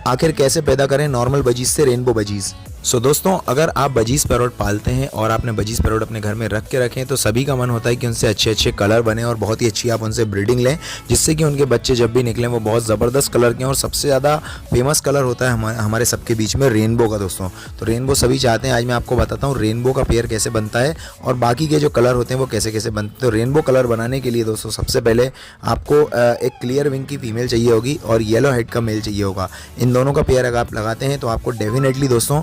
आखिर कैसे पैदा करें नॉर्मल बजीज से रेनबो बजीज। दोस्तों, अगर आप बजीज पैरोट पालते हैं और आपने बजीज पैरोट अपने घर में रख के रखें तो सभी का मन होता है कि उनसे अच्छे अच्छे कलर बने और बहुत ही अच्छी आप उनसे ब्रीडिंग लें, जिससे कि उनके बच्चे जब भी निकलें वो बहुत ज़बरदस्त कलर के हैं। और सबसे ज़्यादा फेमस कलर होता है हमारे सबके बीच में रेनबो का दोस्तों। तो रेनबो सभी चाहते हैं। आज मैं आपको बताता हूँ रेनबो का पेयर कैसे बनता है और बाकी के जो कलर होते हैं वो कैसे कैसे बनते हैं। तो रेनबो कलर बनाने के लिए दोस्तों सबसे पहले आपको एक क्लियर विंग की फीमेल चाहिए होगी और येलो हेड का मेल चाहिए होगा। इन दोनों का पेयर अगर आप लगाते हैं तो आपको डेफिनेटली दोस्तों